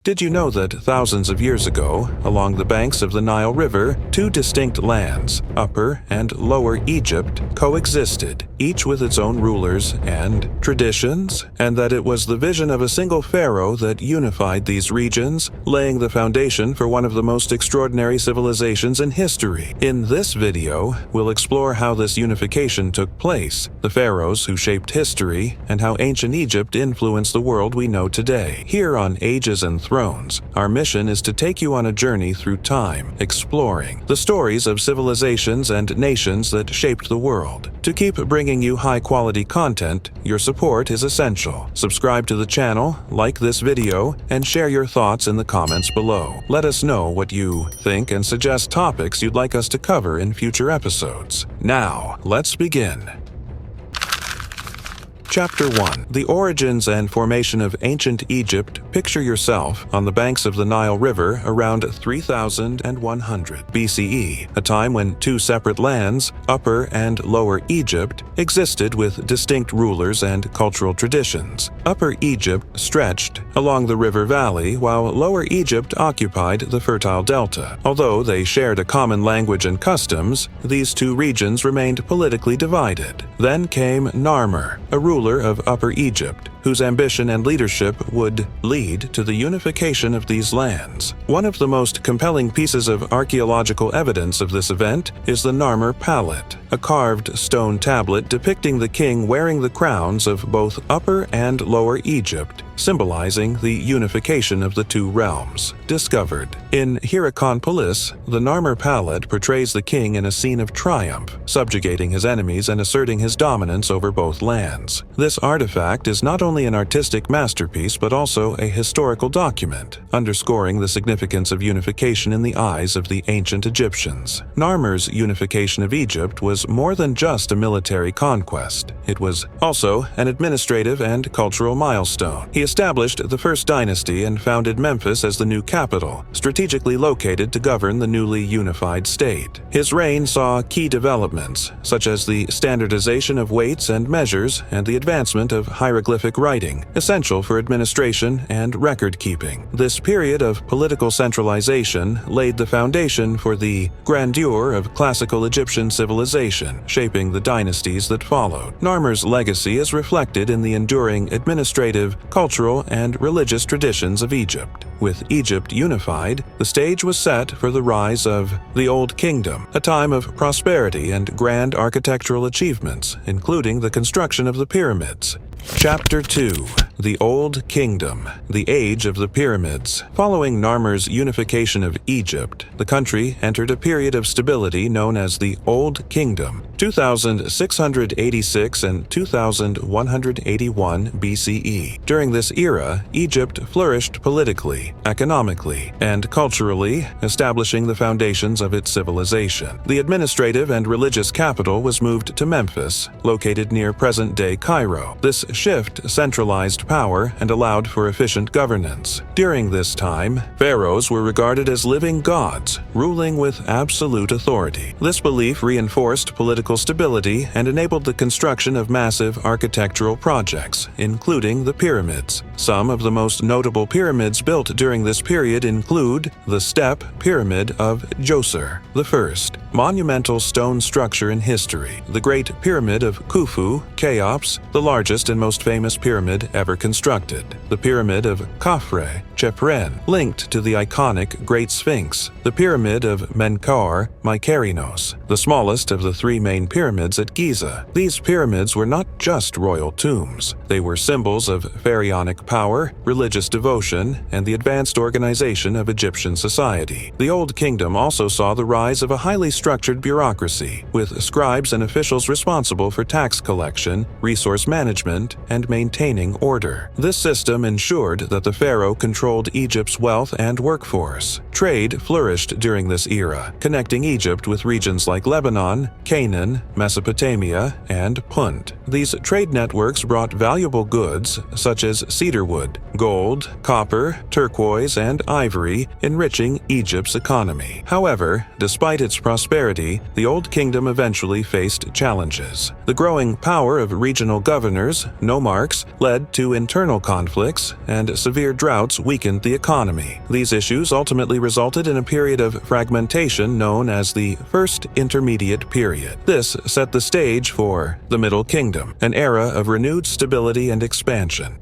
Did you know that thousands of years ago, along the banks of the Nile River, two distinct lands, Upper and Lower Egypt, coexisted, each with its own rulers and traditions, and that it was the vision of a single pharaoh that unified these regions, laying the foundation for one of the most extraordinary civilizations in history? In this video, we'll explore how this unification took place, the pharaohs who shaped history, and how ancient Egypt influenced the world we know today. Here on Ages and Thrones, our mission is to take you on a journey through time, exploring the stories of civilizations and nations that shaped the world. To keep bringing you high-quality content, your support is essential. Subscribe to the channel, like this video, and share your thoughts in the comments below. Let us know what you think and suggest topics you'd like us to cover in future episodes. Now, let's begin. Chapter 1. The origins and formation of ancient Egypt. Picture yourself on the banks of the Nile River around 3100 BCE, a time when two separate lands, Upper and Lower Egypt, existed with distinct rulers and cultural traditions. Upper Egypt stretched along the river valley, while Lower Egypt occupied the fertile delta. Although they shared a common language and customs, these two regions remained politically divided. Then came Narmer, a ruler of Upper Egypt, whose ambition and leadership would lead to the unification of these lands. One of the most compelling pieces of archaeological evidence of this event is the Narmer Palette, a carved stone tablet depicting the king wearing the crowns of both Upper and Lower Egypt, symbolizing the unification of the two realms. Discovered. In Hierakonpolis, the Narmer Palette portrays the king in a scene of triumph, subjugating his enemies and asserting his dominance over both lands. This artifact is not only an artistic masterpiece but also a historical document, underscoring the significance of unification in the eyes of the ancient Egyptians. Narmer's unification of Egypt was more than just a military conquest. It was also an administrative and cultural milestone. He established the first dynasty and founded Memphis as the new capital, strategically located to govern the newly unified state. His reign saw key developments, such as the standardization of weights and measures and the advancement of hieroglyphic writing, essential for administration and record-keeping. This period of political centralization laid the foundation for the grandeur of classical Egyptian civilization, shaping the dynasties that followed. Narmer's legacy is reflected in the enduring administrative, cultural, and religious traditions of Egypt. With Egypt unified, the stage was set for the rise of the Old Kingdom, a time of prosperity and grand architectural achievements, including the construction of the pyramids. Chapter 2. The Old Kingdom. The Age of the Pyramids. Following Narmer's unification of Egypt, the country entered a period of stability known as the Old Kingdom, 2686 and 2181 BCE. During this era, Egypt flourished politically, economically, and culturally, establishing the foundations of its civilization. The administrative and religious capital was moved to Memphis, located near present-day Cairo. This shift centralized power and allowed for efficient governance. During this time, pharaohs were regarded as living gods, ruling with absolute authority. This belief reinforced political stability and enabled the construction of massive architectural projects, including the pyramids. Some of the most notable pyramids built during this period include the Step Pyramid of Djoser, the first monumental stone structure in history, the Great Pyramid of Khufu, Cheops, the largest and most famous pyramid ever constructed, the Pyramid of Khafre, Chephren, linked to the iconic Great Sphinx, the Pyramid of Menkaure, Mykerinos, the smallest of the three main pyramids at Giza. These pyramids were not just royal tombs. They were symbols of pharaonic power, religious devotion, and the advanced organization of Egyptian society. The Old Kingdom also saw the rise of a highly structured bureaucracy, with scribes and officials responsible for tax collection, resource management, and maintaining order. This system ensured that the pharaoh controlled Egypt's wealth and workforce. Trade flourished during this era, connecting Egypt with regions like Lebanon, Canaan, Canaan, Mesopotamia, and Punt. These trade networks brought valuable goods such as cedarwood, gold, copper, turquoise, and ivory, enriching Egypt's economy. However, despite its prosperity, the Old Kingdom eventually faced challenges. The growing power of regional governors, nomarchs, led to internal conflicts, and severe droughts weakened the economy. These issues ultimately resulted in a period of fragmentation known as the First Intermediate Period. This set the stage for the Middle Kingdom, an era of renewed stability and expansion.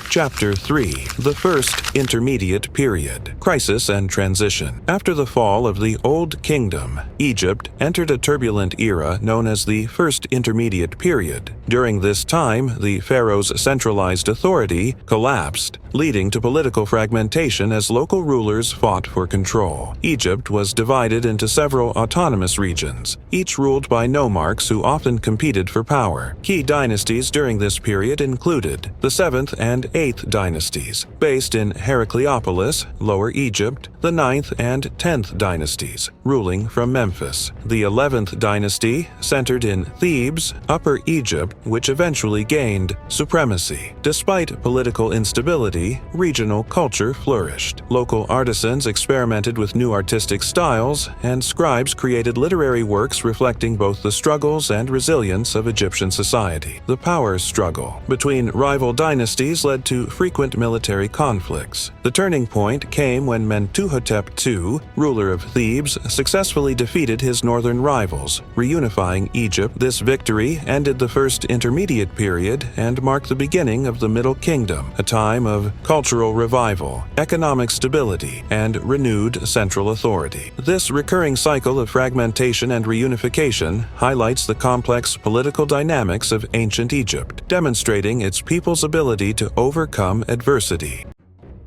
Chapter 3. The First Intermediate Period. Crisis and Transition. After the fall of the Old Kingdom, Egypt entered a turbulent era known as the First Intermediate Period. During this time, the Pharaohs' centralized authority collapsed, leading to political fragmentation as local rulers fought for control. Egypt was divided into several autonomous regions, each ruled by nomarchs who often competed for power. Key dynasties during this period included the 7th and 8th dynasties, based in Heracleopolis, Lower Egypt, the 9th and 10th dynasties, ruling from Memphis, the 11th dynasty, centered in Thebes, Upper Egypt, which eventually gained supremacy. Despite political instability, regional culture flourished. Local artisans experimented with new artistic styles, and scribes created literary works reflecting both the struggles and resilience of Egyptian society. The power struggle between rival dynasties led to frequent military conflicts. The turning point came when Mentuhotep II, ruler of Thebes, successfully defeated his northern rivals, reunifying Egypt. This victory ended the First Intermediate Period and marked the beginning of the Middle Kingdom, a time of cultural revival, economic stability, and renewed central authority. This recurring cycle of fragmentation and reunification highlights the complex political dynamics of ancient Egypt, demonstrating its people's ability to overcome adversity.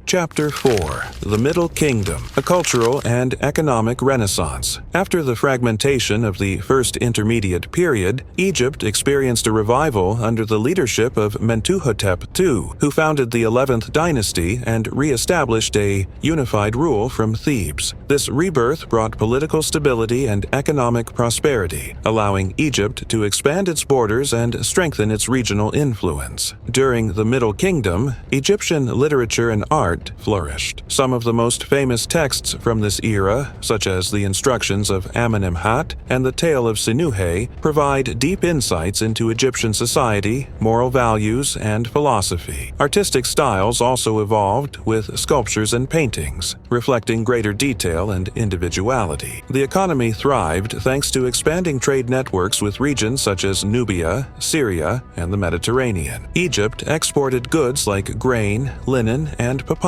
Chapter 4. The Middle Kingdom, a Cultural and Economic Renaissance. After the fragmentation of the First Intermediate Period, Egypt experienced a revival under the leadership of Mentuhotep II, who founded the 11th dynasty and re-established a unified rule from Thebes. This rebirth brought political stability and economic prosperity, allowing Egypt to expand its borders and strengthen its regional influence. During the Middle Kingdom, Egyptian literature and art flourished. Some of the most famous texts from this era, such as the Instructions of Amenemhat and the Tale of Sinuhe, provide deep insights into Egyptian society, moral values, and philosophy. Artistic styles also evolved, with sculptures and paintings, reflecting greater detail and individuality. The economy thrived thanks to expanding trade networks with regions such as Nubia, Syria, and the Mediterranean. Egypt exported goods like grain, linen, and papyrus,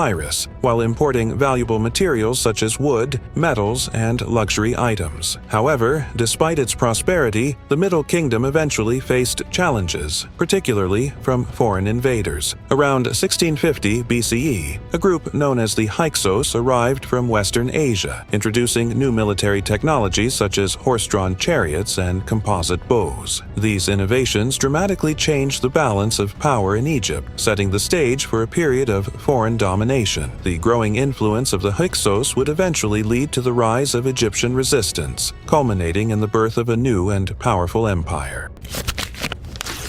while importing valuable materials such as wood, metals, and luxury items. However, despite its prosperity, the Middle Kingdom eventually faced challenges, particularly from foreign invaders. Around 1650 BCE, a group known as the Hyksos arrived from Western Asia, introducing new military technologies such as horse-drawn chariots and composite bows. These innovations dramatically changed the balance of power in Egypt, setting the stage for a period of foreign domination. The growing influence of the Hyksos would eventually lead to the rise of Egyptian resistance, culminating in the birth of a new and powerful empire.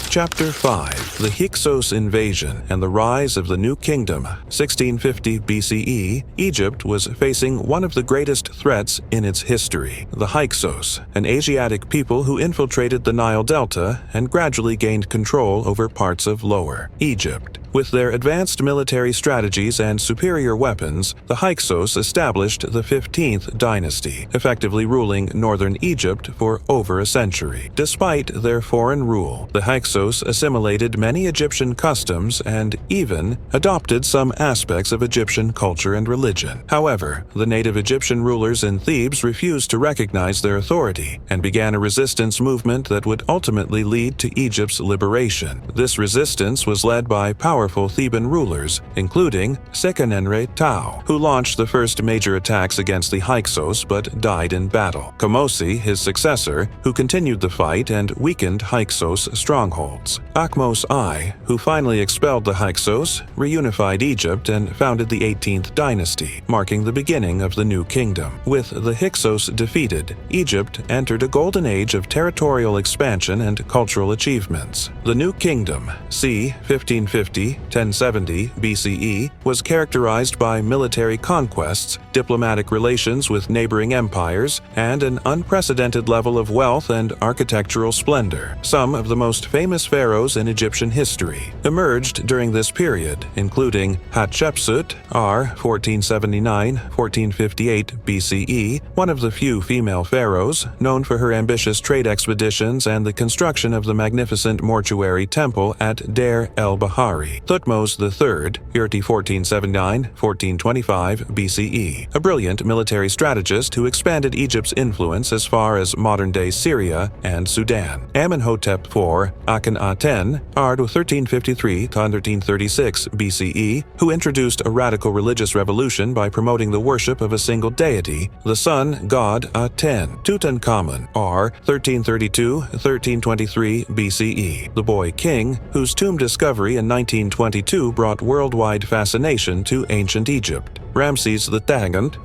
Chapter 5. The Hyksos Invasion and the Rise of the New Kingdom. 1650 BCE, Egypt was facing one of the greatest threats in its history. The Hyksos, an Asiatic people who infiltrated the Nile Delta and gradually gained control over parts of Lower Egypt. With their advanced military strategies and superior weapons, the Hyksos established the 15th dynasty, effectively ruling northern Egypt for over a century. Despite their foreign rule, the Hyksos assimilated many Egyptian customs and even adopted some aspects of Egyptian culture and religion. However, the native Egyptian rulers in Thebes refused to recognize their authority and began a resistance movement that would ultimately lead to Egypt's liberation. This resistance was led by powerful powerful Theban rulers, including Sekenenre Tao, who launched the first major attacks against the Hyksos but died in battle. Kamosi, his successor, who continued the fight and weakened Hyksos strongholds. Akhmos I, who finally expelled the Hyksos, reunified Egypt and founded the 18th dynasty, marking the beginning of the New Kingdom. With the Hyksos defeated, Egypt entered a golden age of territorial expansion and cultural achievements. The New Kingdom, c. 1550–1070 BCE, was characterized by military conquests, diplomatic relations with neighboring empires, and an unprecedented level of wealth and architectural splendor. Some of the most famous pharaohs in Egyptian history emerged during this period, including Hatshepsut, r. 1479–1458 BCE, one of the few female pharaohs, known for her ambitious trade expeditions and the construction of the magnificent mortuary temple at Deir el-Bahari. Thutmose III, 1479–1425 BCE, a brilliant military strategist who expanded Egypt's influence as far as modern-day Syria and Sudan. Amenhotep IV, Akhenaten, Ard 1353–1336 BCE, who introduced a radical religious revolution by promoting the worship of a single deity, the sun god Aten. Tutankhamun, r. 1332–1323 BCE, the boy king, whose tomb discovery in 1922 brought worldwide fascination to ancient Egypt. Ramses II,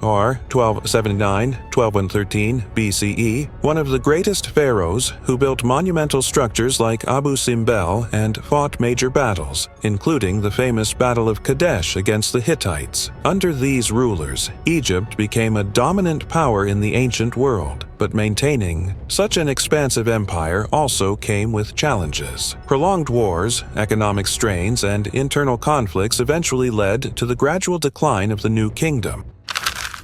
or 1279–1213 BCE, one of the greatest pharaohs who built monumental structures like Abu Simbel and fought major battles, including the famous Battle of Kadesh against the Hittites. Under these rulers, Egypt became a dominant power in the ancient world, but maintaining such an expansive empire also came with challenges. Prolonged wars, economic strains, and internal conflicts eventually led to the gradual decline of the New Kingdom.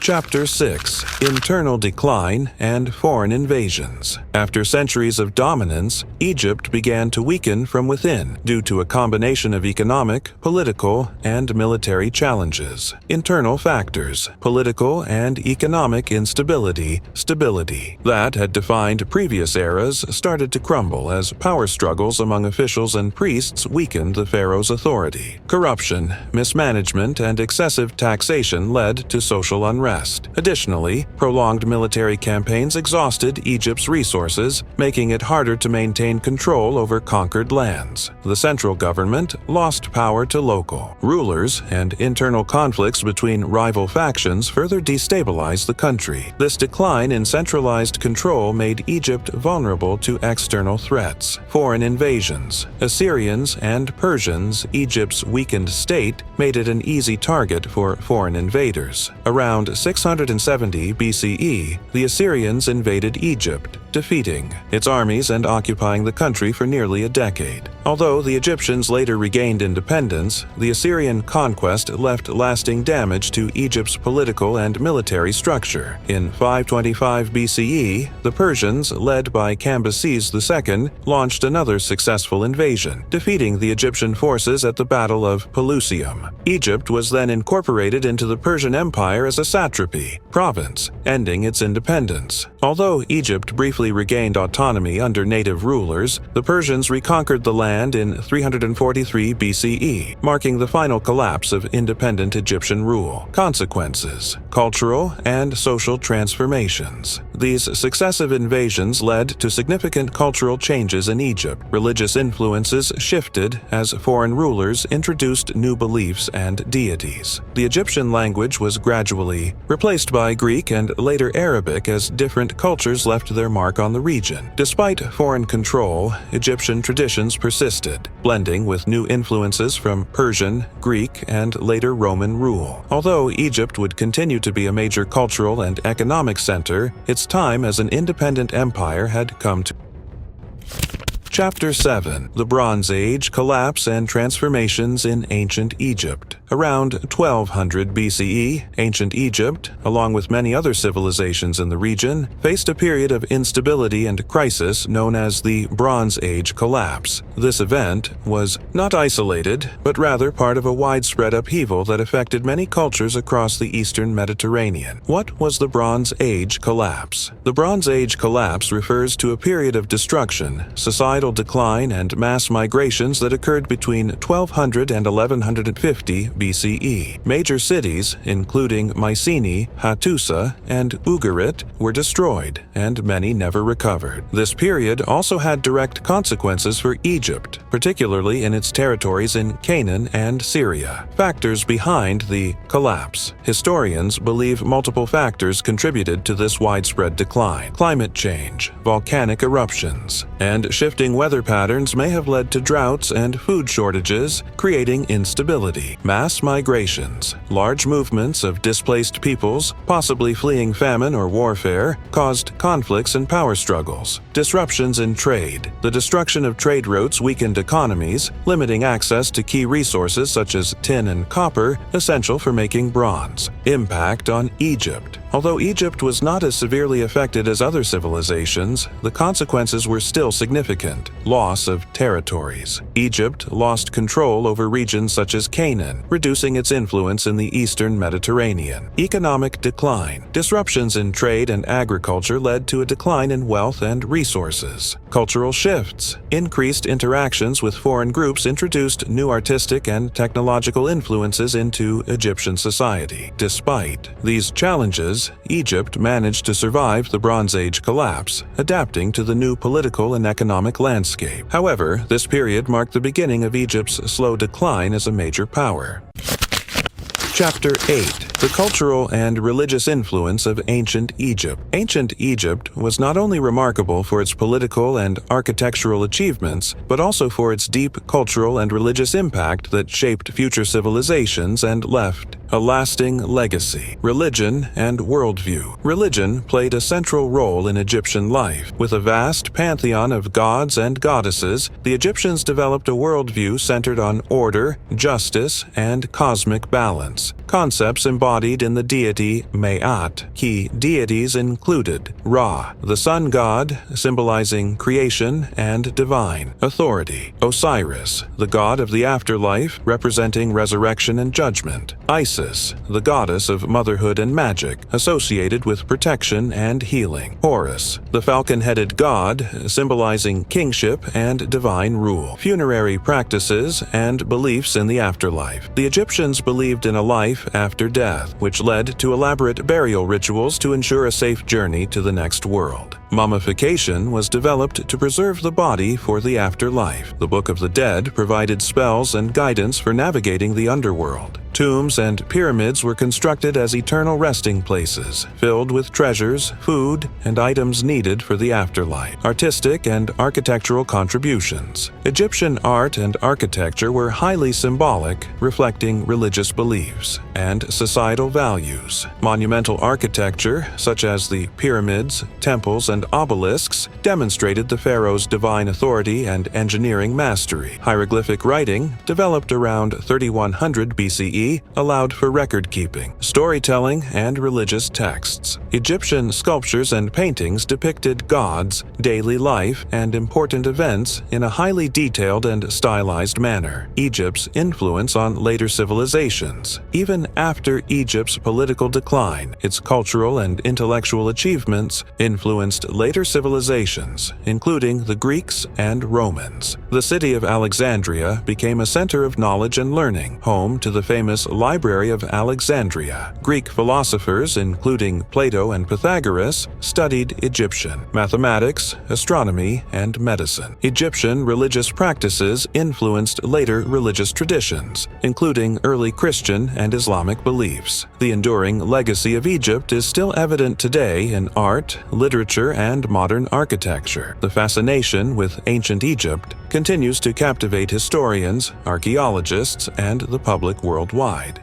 Chapter 6: Internal Decline and Foreign Invasions. After centuries of dominance, Egypt began to weaken from within due to a combination of economic, political, and military challenges. Internal factors: political and economic instability, stability that had defined previous eras started to crumble as power struggles among officials and priests weakened the pharaoh's authority. Corruption, mismanagement, and excessive taxation led to social unrest. Additionally, prolonged military campaigns exhausted Egypt's resources, making it harder to maintain control over conquered lands. The central government lost power to local rulers, and internal conflicts between rival factions further destabilized the country. This decline in centralized control made Egypt vulnerable to external threats. Foreign invasions. Assyrians and Persians, Egypt's weakened state, made it an easy target for foreign invaders. Around 670 BCE, the Assyrians invaded Egypt, defeating its armies and occupying the country for nearly a decade. Although the Egyptians later regained independence, the Assyrian conquest left lasting damage to Egypt's political and military structure. In 525 BCE, the Persians, led by Cambyses II, launched another successful invasion, defeating the Egyptian forces at the Battle of Pelusium. Egypt was then incorporated into the Persian Empire as a satrapy, province, ending its independence. Although Egypt briefly regained autonomy under native rulers, the Persians reconquered the land in 343 BCE, marking the final collapse of independent Egyptian rule. Consequences: cultural and social transformations. These successive invasions led to significant cultural changes in Egypt. Religious influences shifted as foreign rulers introduced new beliefs and deities. The Egyptian language was gradually replaced by Greek and later Arabic as different cultures left their mark on the region. Despite foreign control, Egyptian traditions persisted, blending with new influences from Persian, Greek, and later Roman rule. Although Egypt would continue to be a major cultural and economic center, its time as an independent empire had come to. Chapter 7: The Bronze Age, Collapse and Transformations in Ancient Egypt. Around 1200 BCE, ancient Egypt, along with many other civilizations in the region, faced a period of instability and crisis known as the Bronze Age collapse. This event was not isolated, but rather part of a widespread upheaval that affected many cultures across the eastern Mediterranean. What was the Bronze Age collapse? The Bronze Age collapse refers to a period of destruction, societal decline, and mass migrations that occurred between 1200 and 1150 BCE. Major cities, including Mycenae, Hattusa, and Ugarit, were destroyed, and many never recovered. This period also had direct consequences for Egypt, particularly in its territories in Canaan and Syria. Factors behind the collapse. Historians believe multiple factors contributed to this widespread decline. Climate change, volcanic eruptions, and shifting weather patterns may have led to droughts and food shortages, creating instability. Mass migrations. Large movements of displaced peoples, possibly fleeing famine or warfare, caused conflicts and power struggles. Disruptions in trade. The destruction of trade routes weakened economies, limiting access to key resources such as tin and copper, essential for making bronze. Impact on Egypt. Although Egypt was not as severely affected as other civilizations, the consequences were still significant. Loss of territories. Egypt lost control over regions such as Canaan, reducing its influence in the eastern Mediterranean. Economic decline. Disruptions in trade and agriculture led to a decline in wealth and resources. Cultural shifts. Increased interactions with foreign groups introduced new artistic and technological influences into Egyptian society. Despite these challenges, Egypt managed to survive the Bronze Age collapse, adapting to the new political and economic landscape. However, this period marked the beginning of Egypt's slow decline as a major power. Chapter 8. The cultural and religious influence of ancient Egypt. Ancient Egypt was not only remarkable for its political and architectural achievements, but also for its deep cultural and religious impact that shaped future civilizations and left a lasting legacy. Religion and worldview. Religion played a central role in Egyptian life. With a vast pantheon of gods and goddesses, the Egyptians developed a worldview centered on order, justice, and cosmic balance. Concepts embodied in the deity Ma'at. Key deities included Ra, the sun god, symbolizing creation and divine authority; Osiris, the god of the afterlife, representing resurrection and judgment; Isis, the goddess of motherhood and magic, associated with protection and healing; Horus, the falcon-headed god, symbolizing kingship and divine rule. Funerary practices and beliefs in the afterlife. The Egyptians believed in a life after death, which led to elaborate burial rituals to ensure a safe journey to the next world. Mummification was developed to preserve the body for the afterlife. The Book of the Dead provided spells and guidance for navigating the underworld. Tombs and pyramids were constructed as eternal resting places, filled with treasures, food, and items needed for the afterlife. Artistic and architectural contributions. Egyptian art and architecture were highly symbolic, reflecting religious beliefs and societal values. Monumental architecture, such as the pyramids, temples, and obelisks, demonstrated the pharaoh's divine authority and engineering mastery. Hieroglyphic writing, developed around 3100 BCE, allowed for record-keeping, storytelling, and religious texts. Egyptian sculptures and paintings depicted gods, daily life, and important events in a highly detailed and stylized manner. Egypt's influence on later civilizations. Even after Egypt's political decline, its cultural and intellectual achievements influenced later civilizations, including the Greeks and Romans. The city of Alexandria became a center of knowledge and learning, home to the famous Library of Alexandria. Greek philosophers, including Plato and Pythagoras, studied Egyptian mathematics, astronomy, and medicine. Egyptian religious practices influenced later religious traditions, including early Christian and Islamic beliefs. The enduring legacy of Egypt is still evident today in art, literature, and modern architecture. The fascination with ancient Egypt continues to captivate historians, archaeologists, and the public worldwide.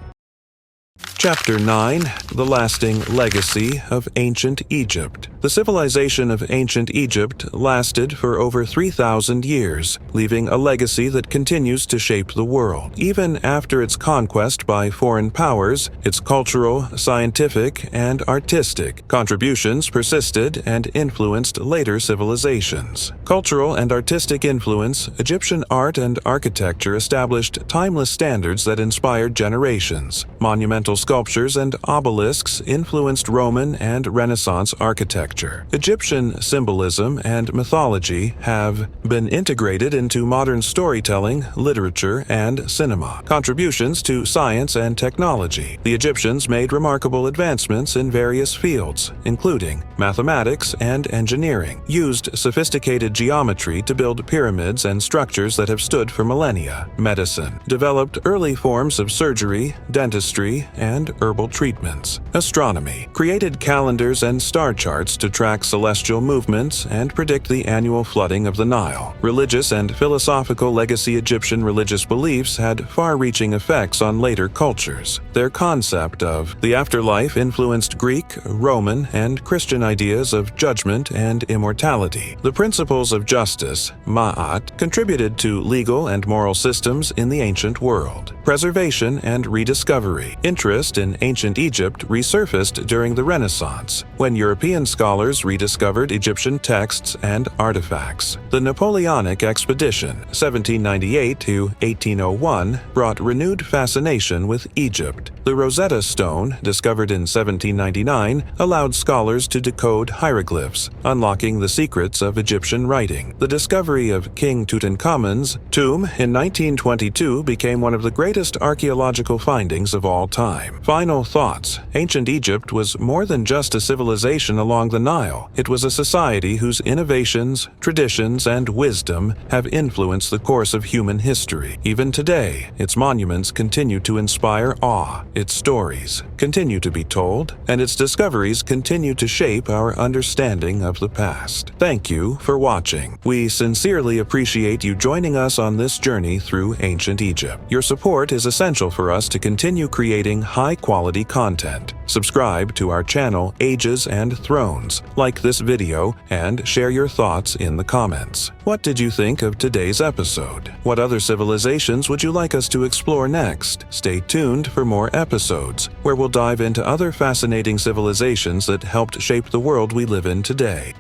Chapter 9: The Lasting Legacy of Ancient Egypt. The civilization of ancient Egypt lasted for over 3,000 years, leaving a legacy that continues to shape the world. Even after its conquest by foreign powers, its cultural, scientific, and artistic contributions persisted and influenced later civilizations. Cultural and artistic influence, Egyptian art and architecture established timeless standards that inspired generations. Monumental sculptures and obelisks influenced Roman and Renaissance architecture. Egyptian symbolism and mythology have been integrated into modern storytelling, literature, and cinema. Contributions to science and technology. The Egyptians made remarkable advancements in various fields, including mathematics and engineering, used sophisticated geometry to build pyramids and structures that have stood for millennia, medicine, developed early forms of surgery, dentistry, and herbal treatments, astronomy, created calendars and star charts to track celestial movements and predict the annual flooding of the Nile. Religious and philosophical legacy. Egyptian religious beliefs had far-reaching effects on later cultures. Their concept of the afterlife influenced Greek, Roman, and Christian ideas of judgment and immortality. The principles of justice, ma'at, contributed to legal and moral systems in the ancient world. Preservation and rediscovery. Interest in ancient Egypt resurfaced during the Renaissance, when European scholars rediscovered Egyptian texts and artifacts. The Napoleonic expedition, 1798 to 1801, brought renewed fascination with Egypt. The Rosetta Stone, discovered in 1799, allowed scholars to decode hieroglyphs, unlocking the secrets of Egyptian writing. The discovery of King Tutankhamun's tomb in 1922 became one of the greatest archaeological findings of all time. Final thoughts. Ancient Egypt was more than just a civilization along the Nile. It was a society whose innovations, traditions, and wisdom have influenced the course of human history. Even today, its monuments continue to inspire awe, its stories continue to be told, and its discoveries continue to shape our understanding of the past. Thank you for watching. We sincerely appreciate you joining us on this journey through ancient Egypt. Your support is essential for us to continue creating high-quality content. Subscribe to our channel Ages and Thrones, like this video, and share your thoughts in the comments. What did you think of today's episode? What other civilizations would you like us to explore next? Stay tuned for more episodes, where we'll dive into other fascinating civilizations that helped shape the world we live in today.